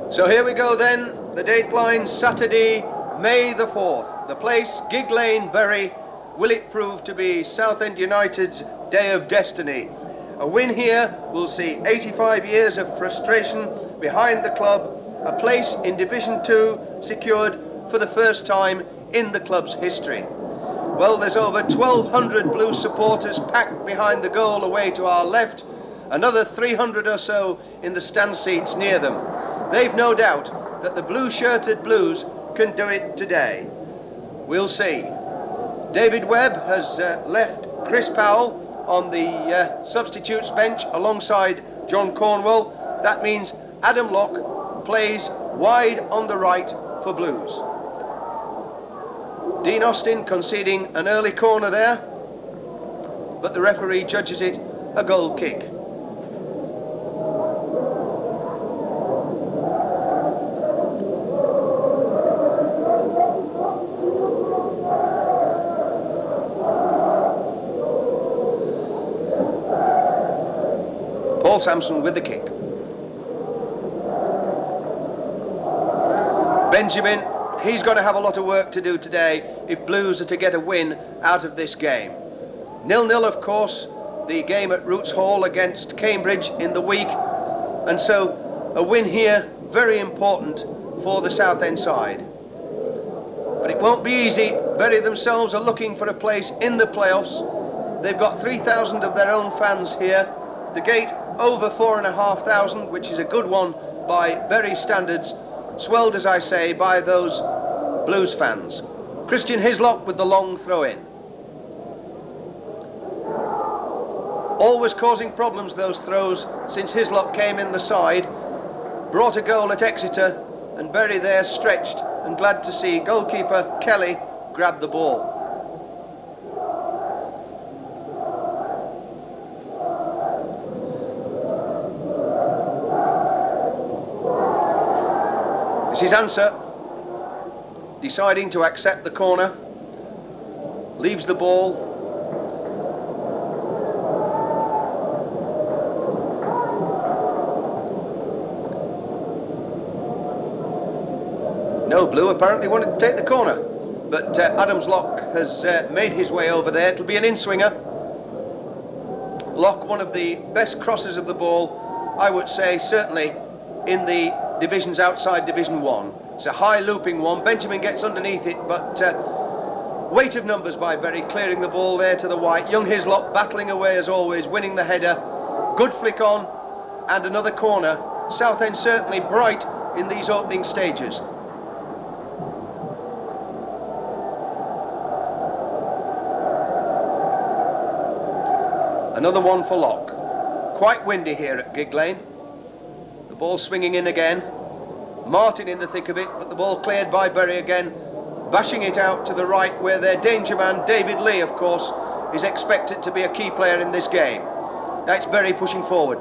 So here we go then, the dateline Saturday, May the 4th. The place, Gig Lane, Bury. Will it prove to be Southend United's day of destiny? A win here will see 85 years of frustration behind the club, a place in Division 2 secured for the first time in the club's history. Well, there's over 1,200 Blues supporters packed behind the goal away to our left, another 300 or so in the stand seats near them. They've no doubt that the blue-shirted Blues can do it today. We'll see. David Webb has left Chris Powell on the substitutes bench alongside John Cornwell. That means Adam Locke plays wide on the right for Blues. Dean Austin conceding an early corner there, but the referee judges it a goal kick. Paul Sampson with the kick. Benjamin, he's going to have a lot of work to do today if Blues are to get a win out of this game. 0-0, of course, the game at Roots Hall against Cambridge in the week, and so a win here, very important for the Southend side. But it won't be easy. Bury themselves are looking for a place in the playoffs. They've got 3,000 of their own fans here. The gate over 4,500, which is a good one by Bury standards, swelled, as I say, by those Blues fans. Christian HYSLOP with the long throw-in. Always causing problems, those throws, since HYSLOP came in the side, brought a goal at Exeter, and Bury there stretched and glad to see goalkeeper Kelly grab the ball. This is ANSAH deciding to accept the corner, leaves the ball. No, Blue apparently wanted to take the corner, but Adams Locke has made his way over there. It'll be an in-swinger. Locke, one of the best crossers of the ball, I would say, certainly in the divisions outside Division 1. It's a high looping one. Benjamin gets underneath it, but weight of numbers by Bury, clearing the ball there to the white. Young HYSLOP battling away as always, winning the header. Good flick on, and another corner. Southend certainly bright in these opening stages. Another one for Locke. Quite windy here at Gig Lane. The ball swinging in again. Martin in the thick of it, but the ball cleared by Bury again, bashing it out to the right where their danger man, David Lee, of course, is expected to be a key player in this game. That's Bury pushing forward.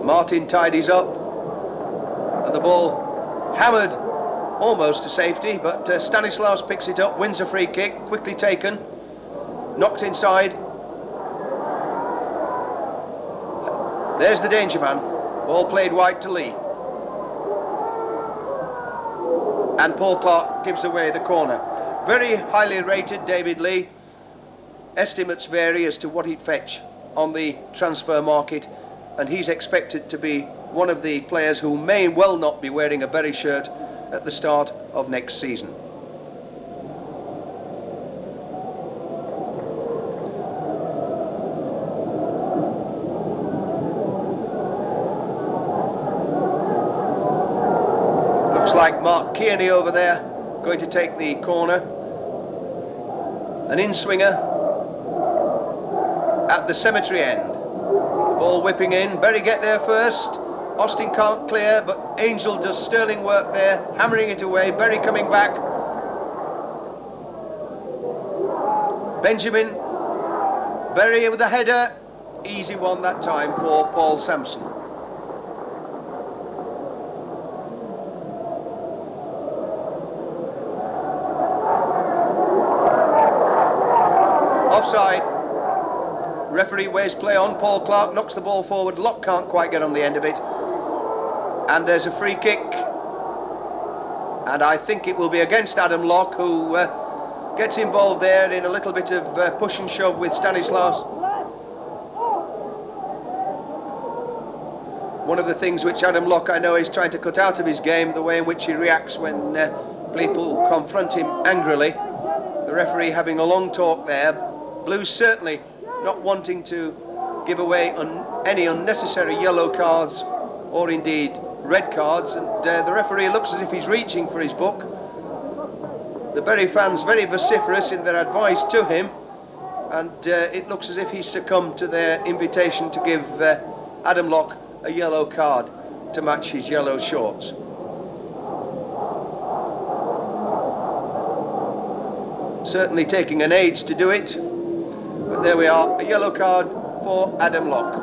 Martin tidies up, and the ball hammered almost to safety, but Stanislaus picks it up, wins a free kick, quickly taken, knocked inside. There's the danger man. Ball played wide to Lee. And Paul Clark gives away the corner. Very highly rated, David Lee. Estimates vary as to what he'd fetch on the transfer market, and he's expected to be one of the players who may well not be wearing a Bury shirt at the start of next season. Like Mark Kearney over there, going to take the corner. An in-swinger at the cemetery end. Ball whipping in. Bury get there first. Austin can't clear, but Angel does sterling work there, hammering it away. Bury coming back. Benjamin. Bury with a header. Easy one that time for Paul Sampson. Offside. Referee waves play on. Paul Clark knocks the ball forward. Locke can't quite get on the end of it. And there's a free kick. And I think it will be against Adam Locke, who gets involved there in a little bit of push and shove with Stanislas. One of the things which Adam Locke, I know, is trying to cut out of his game, the way in which he reacts when people confront him angrily. The referee having a long talk there. Blues certainly not wanting to give away any unnecessary yellow cards or indeed red cards, and the referee looks as if he's reaching for his book. The Bury fans very vociferous in their advice to him, and it looks as if he's succumbed to their invitation to give Adam Locke a yellow card to match his yellow shorts. Certainly taking an age to do it, but there we are, a yellow card for Adam Locke.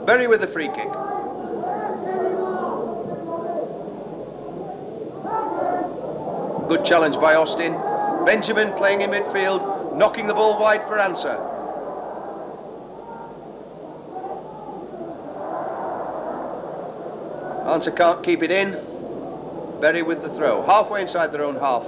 Bury with the free kick. Good challenge by Austin. Benjamin playing in midfield, knocking the ball wide for ANSAH. ANSAH can't keep it in. Bury with the throw, halfway inside their own half.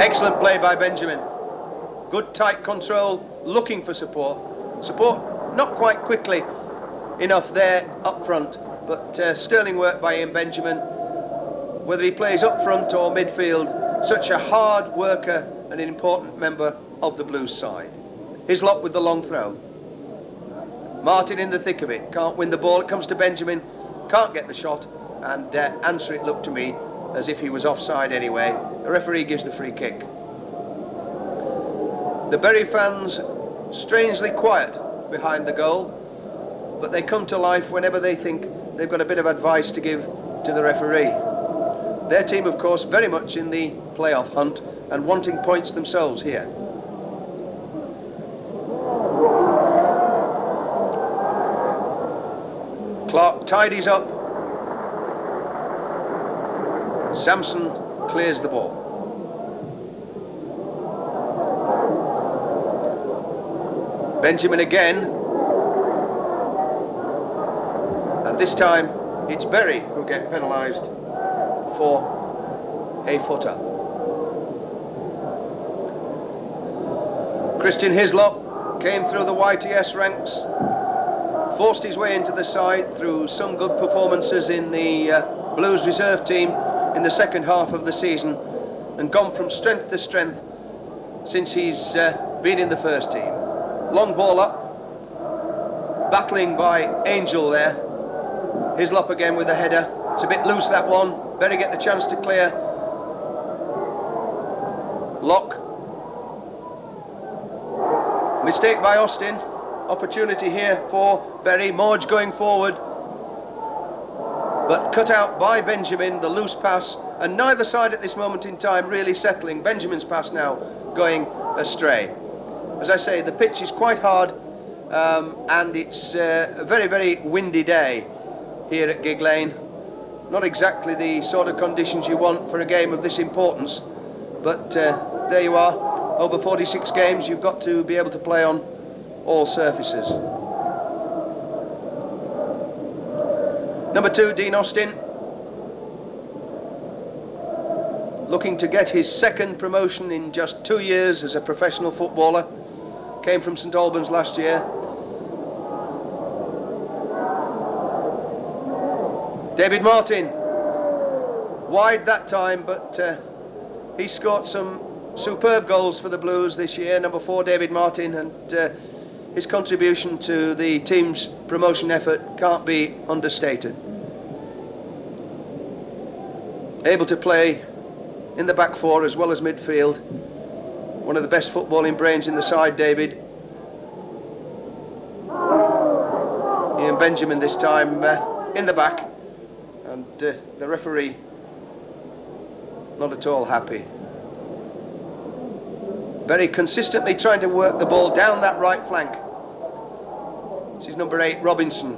Excellent play by Benjamin. Good tight control, looking for support. Support not quite quickly enough there up front, but sterling work by Ian Benjamin. Whether he plays up front or midfield, such a hard worker and an important member of the Blues side. HYSLOP with the long throw. Martin in the thick of it, can't win the ball, it comes to Benjamin, can't get the shot, and answer it looked to me as if he was offside anyway. The referee gives the free kick. The Bury fans strangely quiet behind the goal, but they come to life whenever they think they've got a bit of advice to give to the referee. Their team, of course, very much in the playoff hunt and wanting points themselves here. Clark tidies up. Sampson clears the ball. Benjamin again. And this time it's Bury who get penalised for a footer. Christian HYSLOP came through the YTS ranks, forced his way into the side through some good performances in the Blues reserve team in the second half of the season, and gone from strength to strength since he's been in the first team. Long ball up, battling by Angel there. HYSLOP again with a header. It's a bit loose, that one. Better get the chance to clear. Locke. Mistake by Austin. Opportunity here for Bury. Morge going forward, but cut out by Benjamin, the loose pass, and neither side at this moment in time really settling. Benjamin's pass now going astray. As I say, the pitch is quite hard, and it's a very, very windy day here at Gig Lane. Not exactly the sort of conditions you want for a game of this importance, but there you are. Over 46 games, you've got to be able to play on all surfaces. Number 2, Dean Austin, looking to get his second promotion in just 2 years as a professional footballer. Came from St Albans last year. David Martin, wide that time, but he scored some superb goals for the Blues this year. Number 4, David Martin, and his contribution to the team's promotion effort can't be understated. Able to play in the back four as well as midfield. One of the best footballing brains in the side, David. Ian Benjamin this time in the back, and the referee not at all happy. Very consistently trying to work the ball down that right flank. This is number 8, Robinson.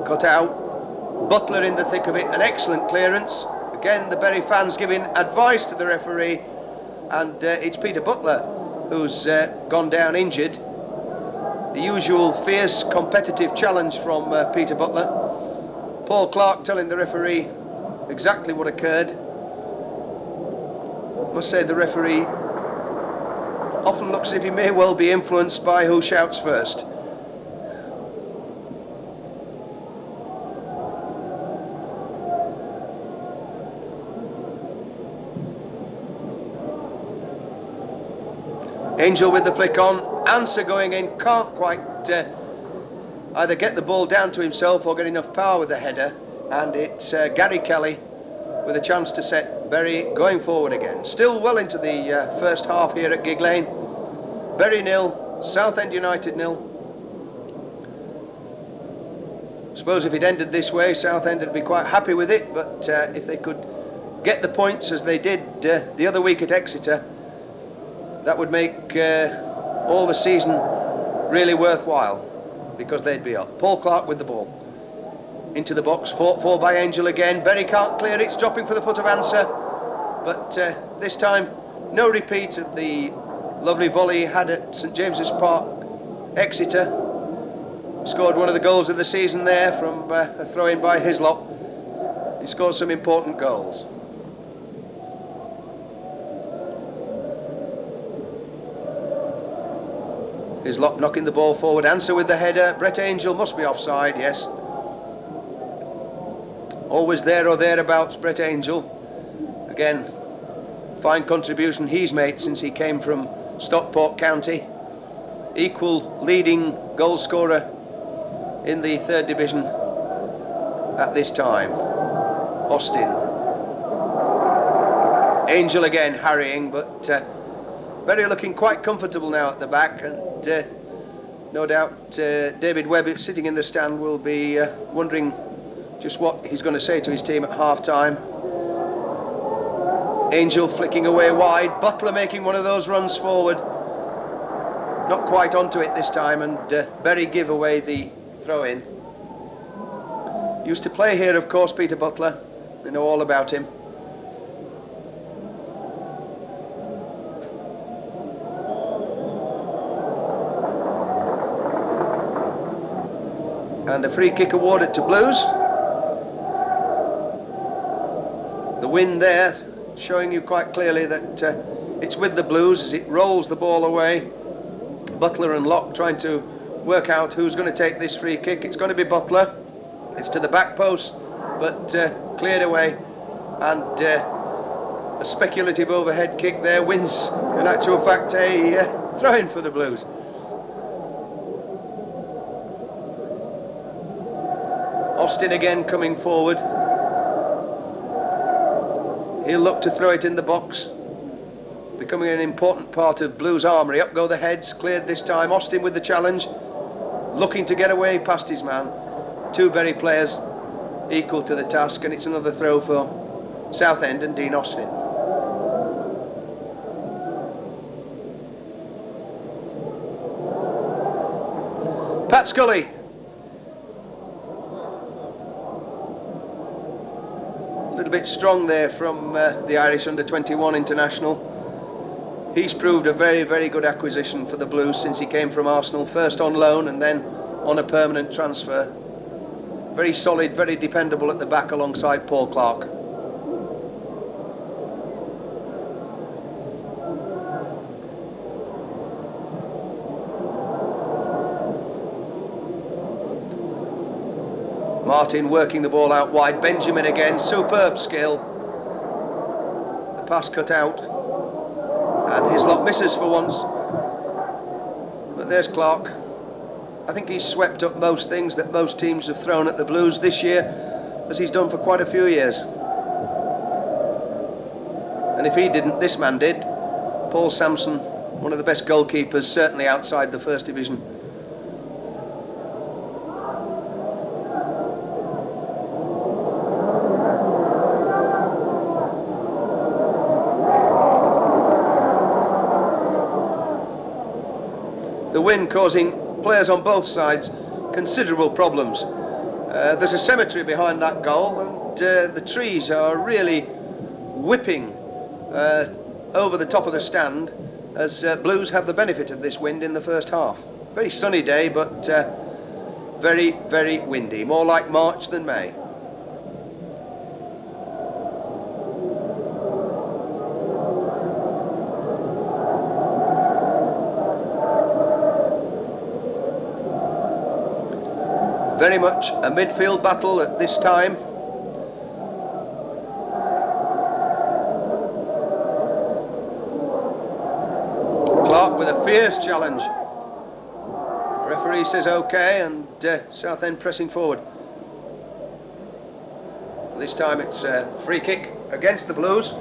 Cut out. Butler in the thick of it, an excellent clearance. Again, the Bury fans giving advice to the referee, and it's Peter Butler who's gone down injured. The usual fierce competitive challenge from Peter Butler. Paul Clark telling the referee exactly what occurred. Must say the referee often looks as if he may well be influenced by who shouts first. Angel with the flick on, ANSAH going in, can't quite either get the ball down to himself or get enough power with the header, and it's Gary Kelly with a chance to set Bury going forward again. Still well into the first half here at Gig Lane. Bury 0, Southend United 0. I suppose if it ended this way, Southend would be quite happy with it, but if they could get the points as they did the other week at Exeter, that would make all the season really worthwhile, because they'd be up. Paul Clark with the ball. Into the box, fought for by Angel again. Bury can't clear it, it's dropping for the foot of ANSAH. But this time, no repeat of the lovely volley he had at St James's Park, Exeter. Scored one of the goals of the season there from a throw-in by HYSLOP. He scored some important goals. HYSLOP knocking the ball forward. ANSAH with the header. Brett Angel must be offside, yes. Always there or thereabouts, Brett Angel. Again, fine contribution he's made since he came from Stockport County. Equal leading goal scorer in the 3rd division at this time. Austin. Angel again harrying, but Bury looking quite comfortable now at the back, and no doubt David Webb sitting in the stand will be wondering just what he's going to say to his team at half-time. Angel flicking away wide, Butler making one of those runs forward. Not quite onto it this time, and Bury give away the throw-in. Used to play here, of course, Peter Butler. We know all about him. And a free kick awarded to Blues. The wind there showing you quite clearly that it's with the Blues as it rolls the ball away. Butler and Locke trying to work out who's going to take this free kick. It's going to be Butler. It's to the back post, but cleared away. And a speculative overhead kick there wins, in actual fact, a throw-in for the Blues. Austin again coming forward. He'll look to throw it in the box, becoming an important part of Blues' armoury. Up go the heads, cleared this time. Austin with the challenge, looking to get away past his man. Two Bury players equal to the task, and it's another throw for Southend and Dean Austin. Pat Scully. A little bit strong there from the Irish under-21 international. He's proved a very, very good acquisition for the Blues since he came from Arsenal, first on loan and then on a permanent transfer. Very solid, very dependable at the back alongside Paul Clark. Martin working the ball out wide. Benjamin again, superb skill. The pass cut out, and HYSLOP misses for once. But there's Clark. I think he's swept up most things that most teams have thrown at the Blues this year, as he's done for quite a few years. And if he didn't, this man did. Paul Sampson, one of the best goalkeepers, certainly outside the First Division. The wind causing players on both sides considerable problems. There's a cemetery behind that goal, and the trees are really whipping over the top of the stand as Blues have the benefit of this wind in the first half. Very sunny day, but very, very windy, more like March than May. Very much a midfield battle at this time. Clark with a fierce challenge. Referee says okay, and Southend pressing forward. This time it's a free kick against the Blues.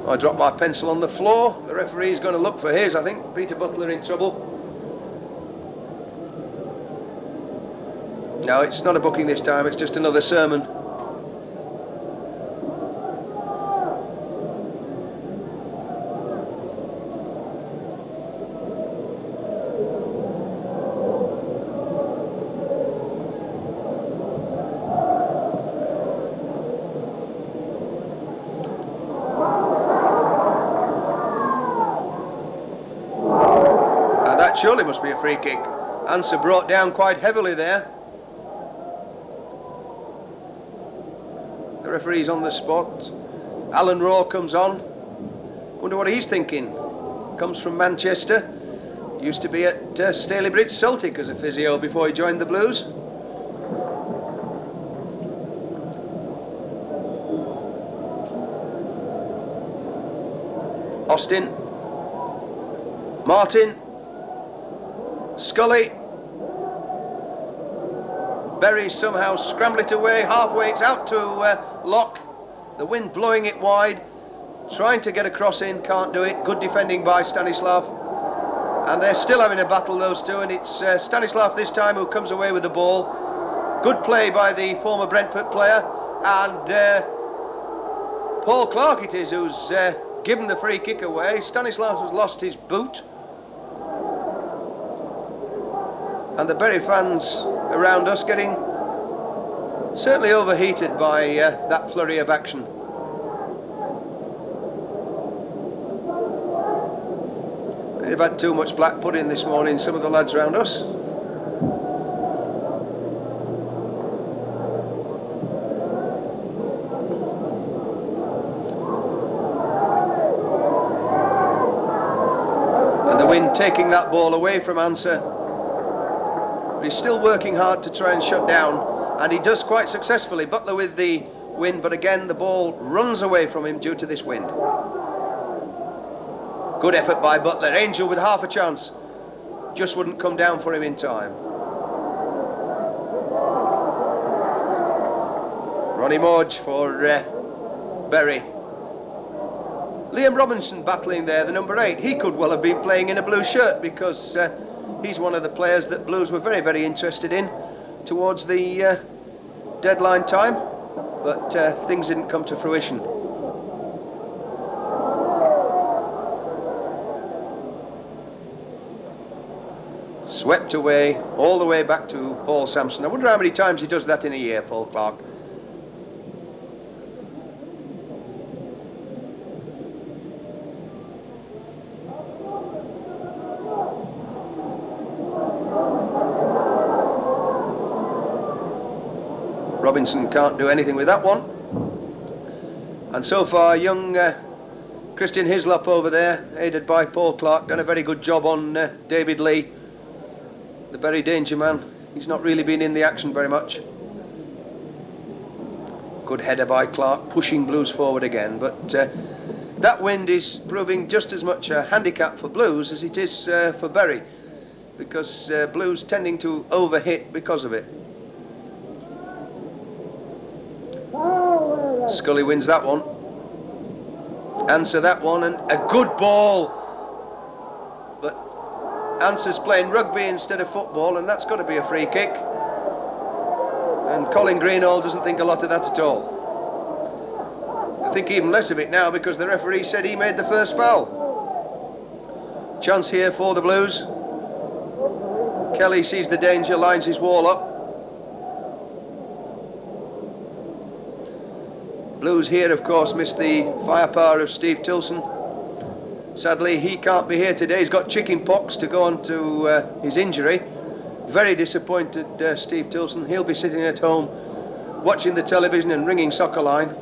I dropped my pencil on the floor. The referee's going to look for his, I think. Peter Butler in trouble. No, it's not a booking this time, it's just another sermon. And that surely must be a free kick. ANSAH brought down quite heavily there. The referee's on the spot. Alan Raw comes on. Wonder what he's thinking. Comes from Manchester. Used to be at Stalybridge Celtic as a physio before he joined the Blues. Austin. Martin. Scully. Berry somehow scramble it away, halfway it's out to Locke. The wind blowing it wide, trying to get a cross in, can't do it. Good defending by Stanislav. And they're still having a battle, those two, and it's Stanislav this time who comes away with the ball. Good play by the former Brentford player, and Paul Clark it is who's given the free kick away. Stanislav has lost his boot. And the Bury fans around us getting certainly overheated by that flurry of action. They've had too much black pudding this morning, some of the lads around us. And the wind taking that ball away from ANSAH. He's still working hard to try and shut down, and he does quite successfully. Butler with the wind, but again the ball runs away from him due to this wind. Good effort by Butler. Angel with half a chance, just wouldn't come down for him in time. Ronnie Morge for Bury. Liam Robinson battling there, the number 8. He could well have been playing in a blue shirt, because he's one of the players that Blues were very, very interested in towards the deadline time, but things didn't come to fruition. Swept away, all the way back to Paul Sampson. I wonder how many times he does that in a year, Paul Clark. Robinson can't do anything with that one. And so far, young Christian HYSLOP over there, aided by Paul Clark, done a very good job on David Lee, the Bury danger man. He's not really been in the action very much. Good header by Clark, pushing Blues forward again. But that wind is proving just as much a handicap for Blues as it is for Bury, because Blues tending to overhit because of it. Scully wins that one. ANSAH that one, and a good ball. But ANSAH's playing rugby instead of football, and that's got to be a free kick. And Colin Greenall doesn't think a lot of that at all. I think even less of it now, because the referee said he made the first foul. Chance here for the Blues. Kelly sees the danger, lines his wall up. Blues here, of course, missed the firepower of Steve Tilson. Sadly, he can't be here today. He's got chicken pox to go on to his injury. Very disappointed, Steve Tilson. He'll be sitting at home watching the television and ringing soccer line.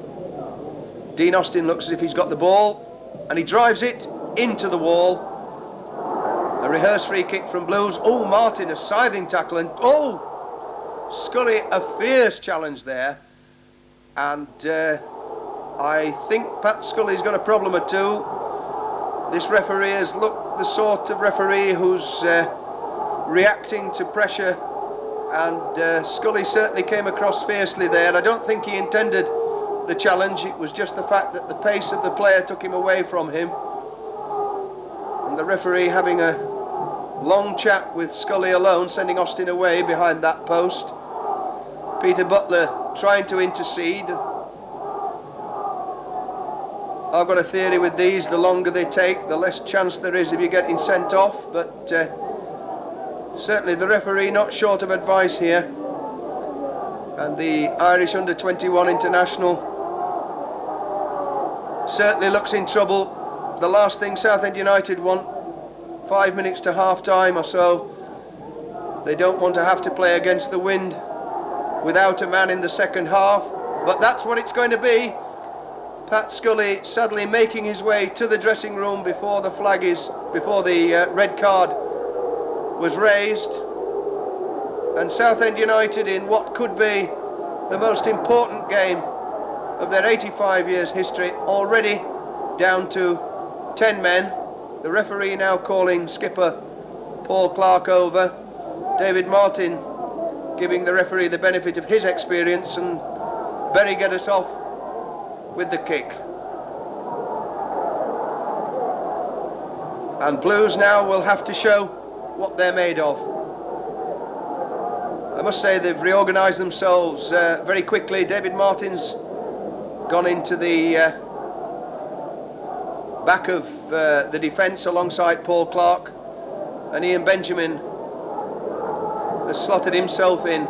Dean Austin looks as if he's got the ball, and he drives it into the wall. A rehearsed free kick from Blues. Oh, Martin, a scything tackle, and oh, Scully, a fierce challenge there. And I think Pat Scully's got a problem or two. This referee has looked the sort of referee who's reacting to pressure, and Scully certainly came across fiercely there. I don't think he intended the challenge. It was just the fact that the pace of the player took him away from him. And the referee having a long chat with Scully alone, sending Austin away behind that post. Peter Butler trying to intercede. I've got a theory with these: the longer they take, the less chance there is of you getting sent off. But certainly the referee not short of advice here. And the Irish under-21 international certainly looks in trouble. The last thing Southend United want, 5 minutes to half-time or so. They don't want to have to play against the wind without a man in the second half, but that's what it's going to be. Pat Scully sadly making his way to the dressing room before the red card was raised, and Southend United, in what could be the most important game of their 85 years history, already down to 10 men. The referee now calling skipper Paul Clark over. David Martin giving the referee the benefit of his experience, and Berry get us off with the kick. And Blues now will have to show what they're made of. I must say they've reorganised themselves very quickly. David Martin's gone into the back of the defence alongside Paul Clark, and Ian Benjamin has slotted himself in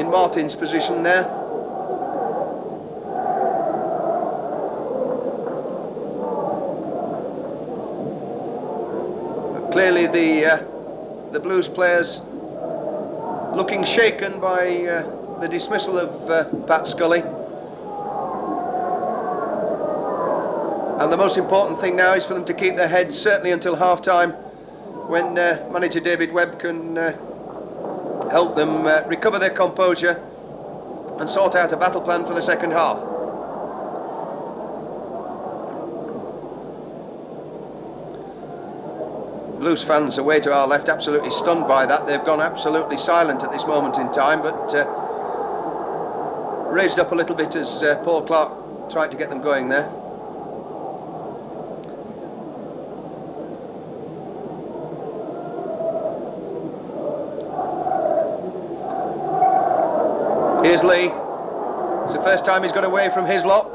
Martin's position there. But clearly the Blues players looking shaken by the dismissal of Pat Scully. And the most important thing now is for them to keep their heads, certainly until half-time, when manager David Webb can help them recover their composure and sort out a battle plan for the second half. Blues fans away to our left, absolutely stunned by that. They've gone absolutely silent at this moment in time, but raised up a little bit as Paul Clark tried to get them going there. Here's Lee. It's the first time he's got away from HYSLOP,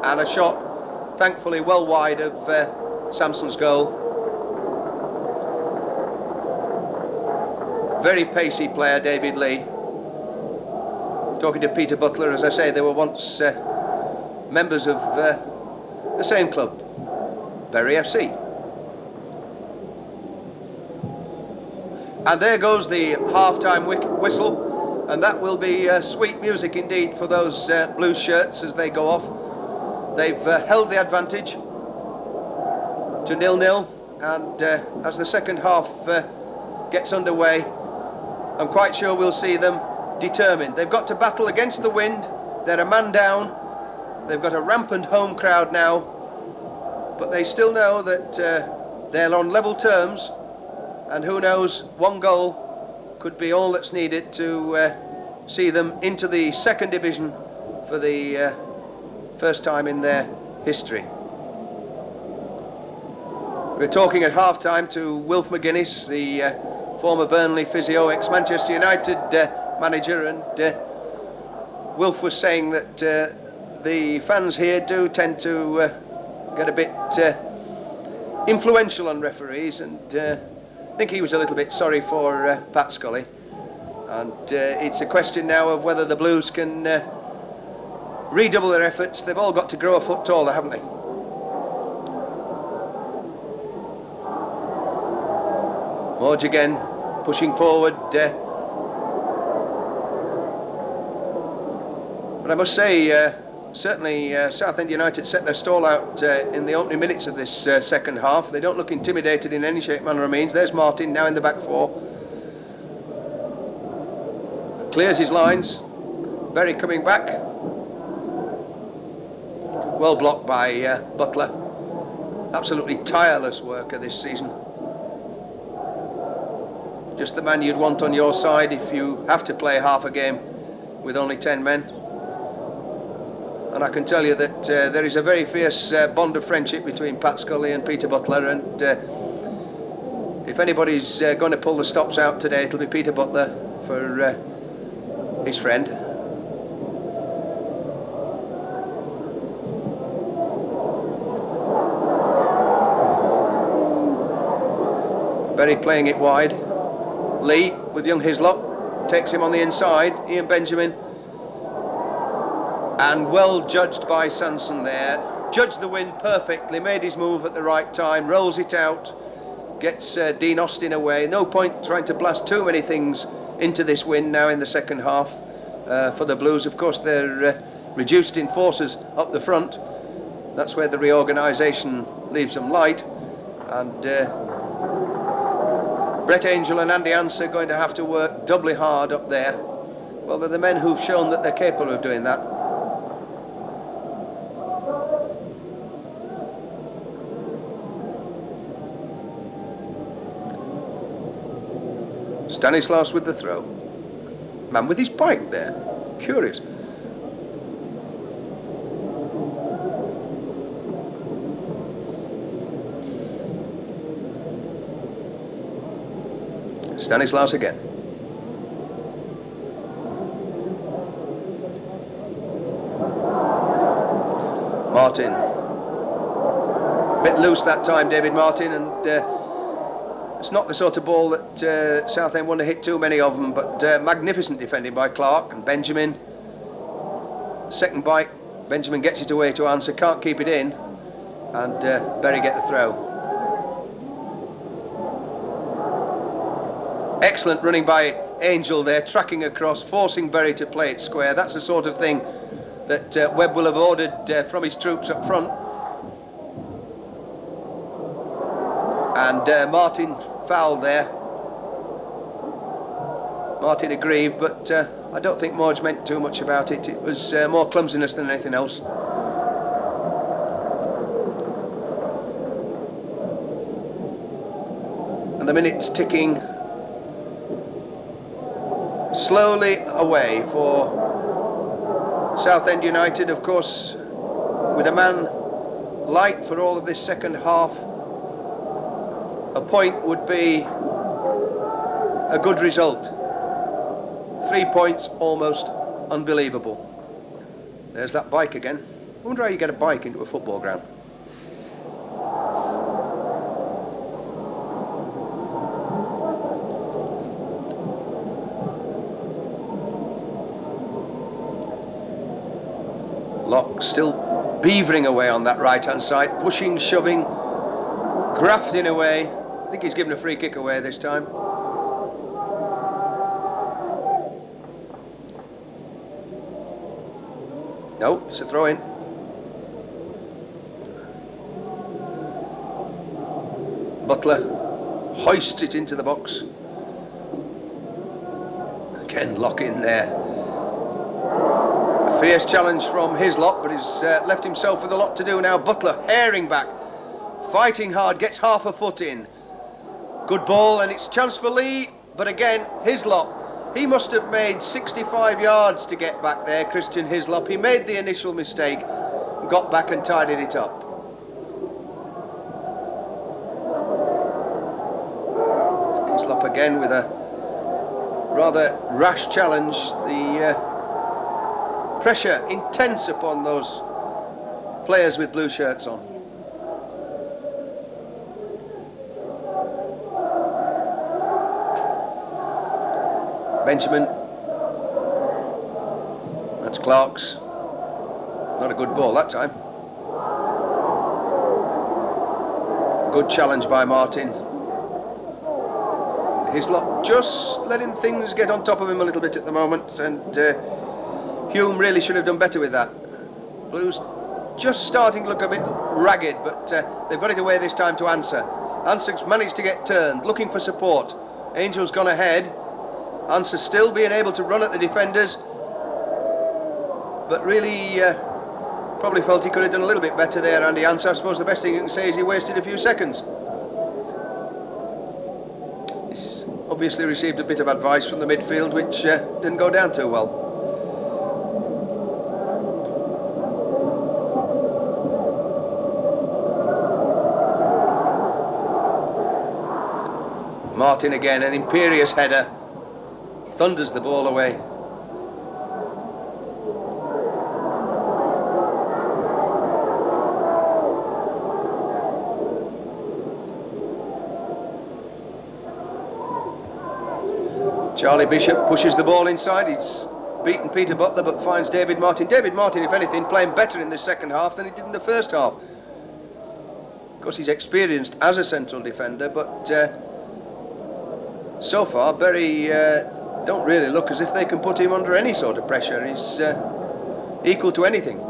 and a shot thankfully well wide of Samson's goal. Very pacey player, David Lee. Talking to Peter Butler, as I say, they were once members of the same club, Bury FC. And there goes the half-time whistle. And that will be sweet music indeed for those Blues shirts as they go off. They've held the advantage to 0-0, and as the second half gets underway, I'm quite sure we'll see them determined. They've got to battle against the wind. They're a man down. They've got a rampant home crowd now, but they still know that they're on level terms, and who knows, one goal could be all that's needed to see them into the second division for the first time in their history. We're talking at half-time to Wilf McGuinness, the former Burnley physio, ex-Manchester United manager, and Wilf was saying that the fans here do tend to get a bit influential on referees, and I think he was a little bit sorry for Pat Scully. And it's a question now of whether the Blues can redouble their efforts. They've all got to grow a foot taller, haven't they? Morge again, pushing forward. But I must say, certainly Southend United set their stall out in the opening minutes of this second half. They don't look intimidated in any shape, manner or means. There's Martin now in the back four. Clears his lines. Berry coming back. Well blocked by Butler. Absolutely tireless worker this season. Just the man you'd want on your side if you have to play half a game with only 10 men. And I can tell you that there is a very fierce bond of friendship between Pat Scully and Peter Butler, and if anybody's going to pull the stops out today, it'll be Peter Butler for his friend. Berry playing it wide. Lee with young HYSLOP takes him on the inside. Ian Benjamin, and well judged by SANSOME there. Judged the wind perfectly, made his move at the right time, rolls it out, gets Dean Austin away. No point trying to blast too many things into this wind now in the second half for the Blues. Of course, they're reduced in forces up the front. That's where the reorganisation leaves them light, and Brett Angel and Andy ANSAH are going to have to work doubly hard up there. Well, they're the men who've shown that they're capable of doing that. Stanislaus with the throw. Man with his bike there. Curious. Stanislaus again. Martin. Bit loose that time, David Martin, and it's not the sort of ball that Southend want to hit too many of them, but magnificent defending by Clark and Benjamin. Second bite, Benjamin gets it away to ANSAH, can't keep it in, and Berry get the throw. Excellent running by Angel there, tracking across, forcing Berry to play it square. That's the sort of thing that Webb will have ordered from his troops up front. And Martin fouled there. Martin aggrieved, but I don't think Morge meant too much about it. It was more clumsiness than anything else. And the minute's ticking slowly away for Southend United, of course, with a man light for all of this second half. A point would be a good result. 3 points, almost unbelievable. There's that bike again. I wonder how you get a bike into a football ground. Locke still beavering away on that right-hand side, pushing, shoving, grafting away. I think he's given a free kick away this time. No, it's a throw-in. Butler hoists it into the box. Again, Locke in there. A fierce challenge from HYSLOP, but he's left himself with a lot to do now. Butler herring back, fighting hard, gets half a foot in. Good ball, and it's chance for Lee, but again, HYSLOP. He must have made 65 yards to get back there, Christian HYSLOP. He made the initial mistake, got back and tidied it up. HYSLOP again with a rather rash challenge. The pressure intense upon those players with blue shirts on. Benjamin. That's Clark's. Not a good ball that time. Good challenge by Martin. HYSLOP just letting things get on top of him a little bit at the moment, and Hume really should have done better with that. Blues just starting to look a bit ragged, but they've got it away this time to ANSAH. ANSAH's managed to get turned, looking for support. Angel's gone ahead. ANSAH still being able to run at the defenders, but really probably felt he could have done a little bit better there, Andy ANSAH. I suppose the best thing you can say is he wasted a few seconds. He's obviously received a bit of advice from the midfield, which didn't go down too well. Martin again, an imperious header, thunders the ball away. Charlie Bishop pushes the ball inside. He's beaten Peter Butler but finds David Martin. David Martin, if anything, playing better in the second half than he did in the first half. Of course, he's experienced as a central defender, but so far Bury don't really look as if they can put him under any sort of pressure. He's equal to anything.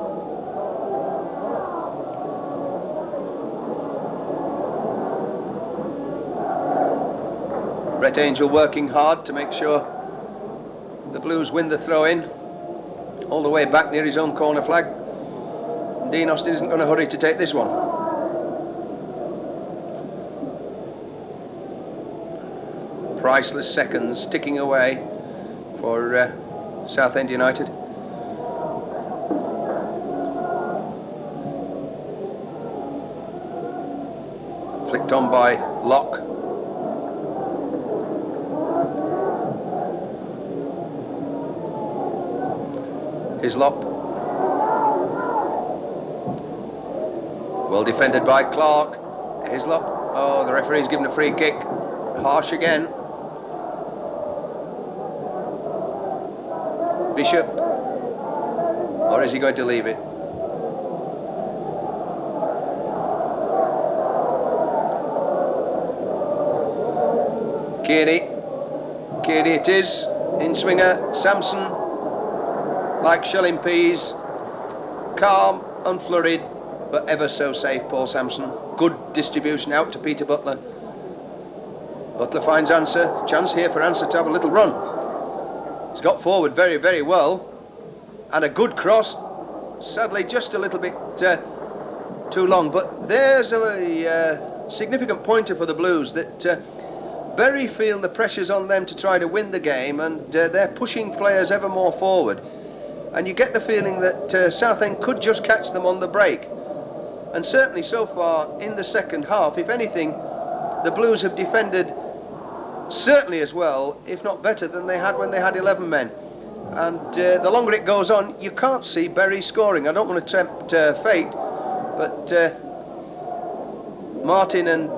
Brett Angell working hard to make sure the Blues win the throw-in, all the way back near his own corner flag. Dean Austin isn't going to hurry to take this one. Priceless seconds ticking away for Southend United. Flicked on by Locke. HYSLOP. Well defended by Clark. HYSLOP. Oh, the referee's given a free kick. Harsh again. Bishop. Or is he going to leave it? Kearney. Kearney it is. In swinger. Sampson. Like shelling peas, calm, unflurried, but ever so safe, Paul Sampson. Good distribution out to Peter Butler. Butler finds ANSAH. Chance here for ANSAH to have a little run. He's got forward very, very well. And a good cross. Sadly, just a little bit too long. But there's a significant pointer for the Blues that Bury feel the pressure's on them to try to win the game, and they're pushing players ever more forward. And you get the feeling that Southend could just catch them on the break. And certainly so far in the second half, if anything, the Blues have defended certainly as well, if not better, than they had when they had 11 men. And the longer it goes on, you can't see Bury scoring. I don't want to tempt fate, but Martin and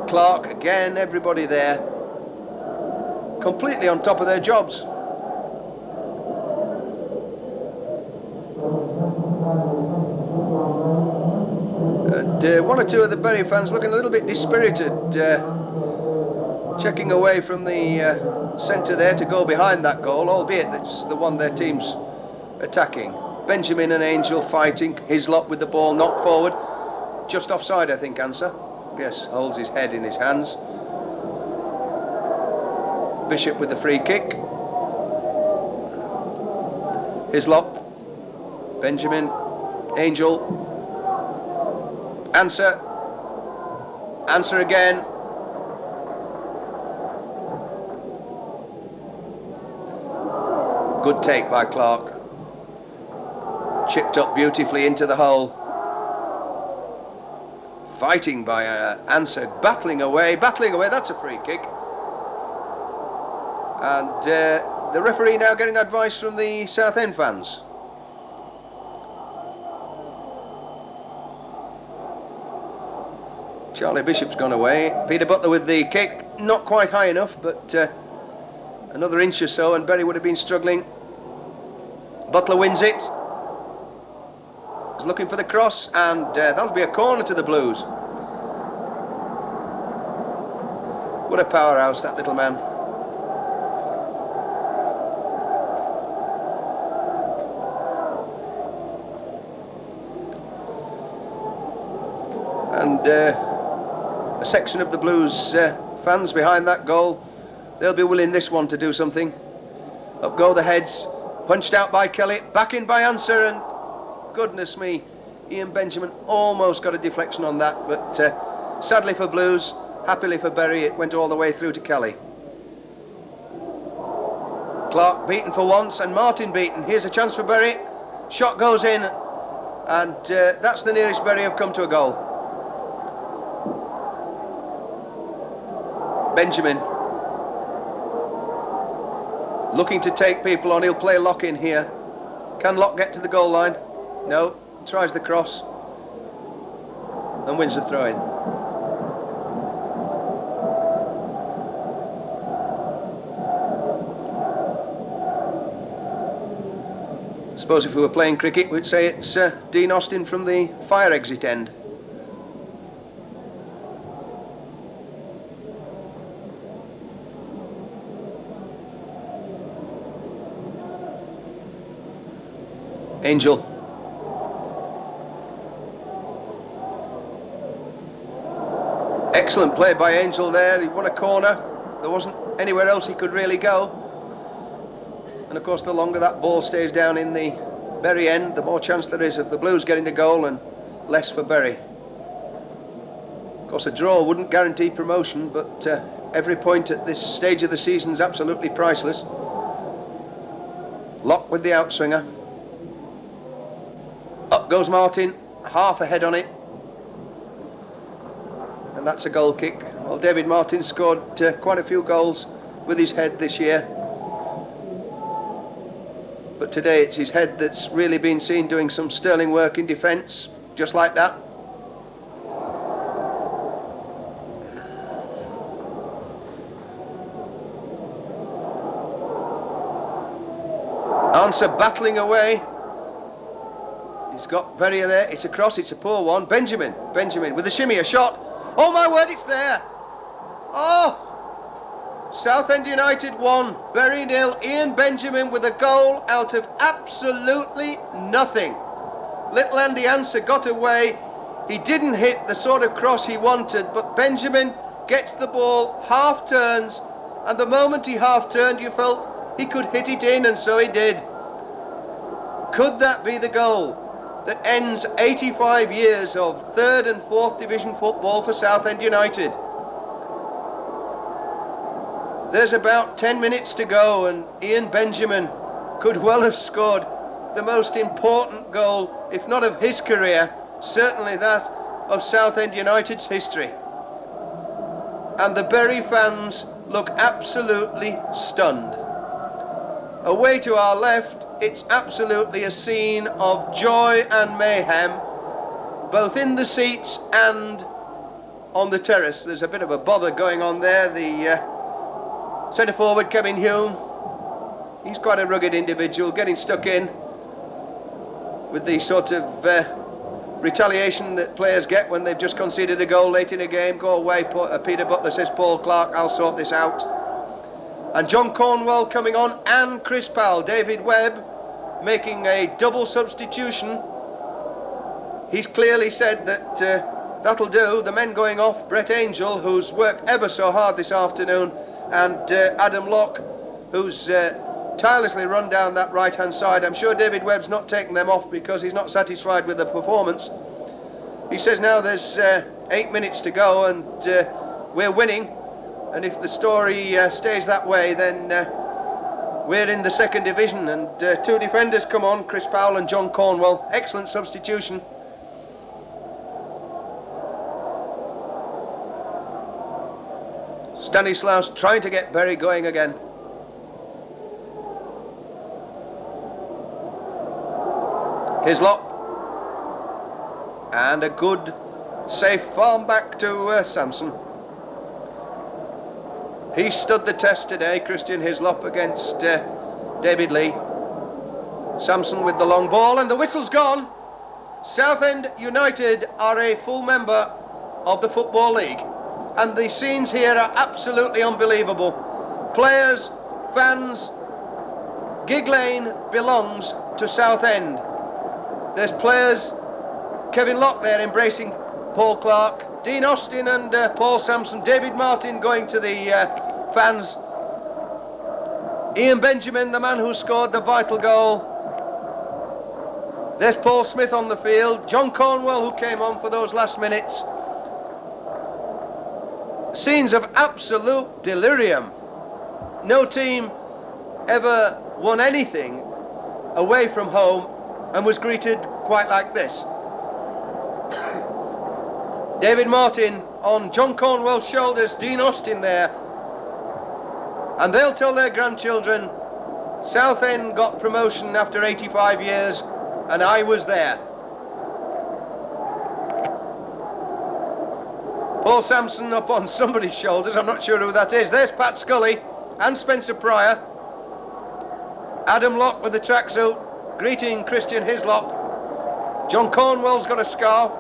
Clark, again, everybody there, completely on top of their jobs. And one or two of the Bury fans looking a little bit dispirited, checking away from the centre there to go behind that goal, albeit that's the one their team's attacking. Benjamin and Angell fighting, HYSLOP with the ball knocked forward, just offside I think, ANSAH. Yes, holds his head in his hands. Bishop with the free kick. HYSLOP, Benjamin, Angell, ANSAH, ANSAH again. Good take by Clark. Chipped up beautifully into the hole. Fighting by ANSAH, battling away, that's a free kick. And the referee now getting advice from the Southend fans. Charlie Bishop's gone away. Peter Butler with the kick, not quite high enough, but Another inch or so and Berry would have been struggling. Butler wins it. He's looking for the cross, and that'll be a corner to the Blues. What a powerhouse, that little man. And a section of the Blues fans behind that goal, they'll be willing this one to do something. Up go the heads, punched out by Kelly, back in by ANSAH, and goodness me, Ian Benjamin almost got a deflection on that, but sadly for Blues, happily for Berry, it went all the way through to Kelly. Clark beaten for once, and Martin beaten. Here's a chance for Berry. Shot goes in, and that's the nearest Berry have come to a goal. Benjamin looking to take people on. He'll play Locke in here. Can Locke get to the goal line? No. Tries the cross and wins the throw-in. I suppose if we were playing cricket, we'd say it's Dean Austin from the fire exit end. Angel. Excellent play by Angel there. He won a corner. There wasn't anywhere else he could really go. And of course, the longer that ball stays down in the Berry end, the more chance there is of the Blues getting the goal and less for Berry. Of course, a draw wouldn't guarantee promotion, but every point at this stage of the season is absolutely priceless. Locke with the outswinger. Up goes Martin, half a head on it. And that's a goal kick. Well, David Martin scored quite a few goals with his head this year. But today it's his head that's really been seen doing some sterling work in defence, just like that. ANSAH battling away. He's got Berry there. It's a cross, it's a poor one. Benjamin with a shimmy, a shot. Oh my word, it's there. Oh! Southend United 1, Berry 0. Ian Benjamin with a goal out of absolutely nothing. Little Andy ANSAH got away. He didn't hit the sort of cross he wanted, but Benjamin gets the ball, half turns, and the moment he half turned, you felt he could hit it in, and so he did. Could that be the goal that ends 85 years of 3rd and 4th Division football for Southend United? There's about 10 minutes to go, and Ian Benjamin could well have scored the most important goal, if not of his career, certainly that of Southend United's history. And the Berry fans look absolutely stunned. Away to our left, it's absolutely a scene of joy and mayhem, both in the seats and on the terrace. There's a bit of a bother going on there. The centre forward, Kevin Hume, he's quite a rugged individual, getting stuck in with the sort of retaliation that players get when they've just conceded a goal late in a game. Go away, Peter Butler, says Paul Clark, I'll sort this out. And John Cornwell coming on, and Chris Powell. David Webb making a double substitution. He's clearly said that that'll do. The men going off, Brett Angell, who's worked ever so hard this afternoon, and Adam Locke, who's tirelessly run down that right-hand side. I'm sure David Webb's not taking them off because he's not satisfied with the performance. He says now there's 8 minutes to go, and we're winning. And if the story stays that way, then we're in the 2nd division. And 2 defenders come on, Chris Powell and John Cornwell. Excellent substitution. Stanislaus trying to get Berry going again. HYSLOP. And a good, safe farm back to SANSOME. He stood the test today, Christian Hislop, against David Lee. Samson with the long ball, and the whistle's gone. Southend United are a full member of the Football League, and the scenes here are absolutely unbelievable. Players, fans, Gig Lane belongs to Southend. There's players, Kevin Locke there embracing Paul Clark, Dean Austin and Paul Sampson, David Martin going to the fans, Ian Benjamin, the man who scored the vital goal. There's Paul Smith on the field, John Cornwell who came on for those last minutes. Scenes of absolute delirium. No team ever won anything away from home and was greeted quite like this. David Martin on John Cornwell's shoulders, Dean Austin there. And they'll tell their grandchildren, Southend got promotion after 85 years and I was there. Paul Sampson up on somebody's shoulders, I'm not sure who that is. There's Pat Scully and Spencer Pryor. Adam Locke with the tracksuit, greeting Christian Hislop. John Cornwell's got a scarf.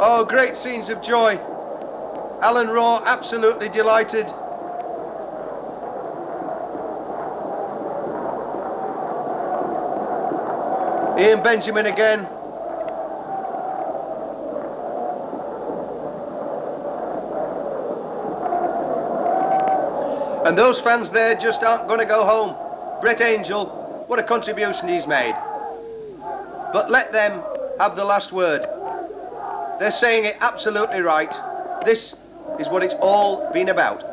Oh, great scenes of joy. Alan Raw absolutely delighted. Ian Benjamin again. And those fans there just aren't going to go home. Brett Angel, what a contribution he's made. But let them have the last word. They're saying it absolutely right. This is what it's all been about.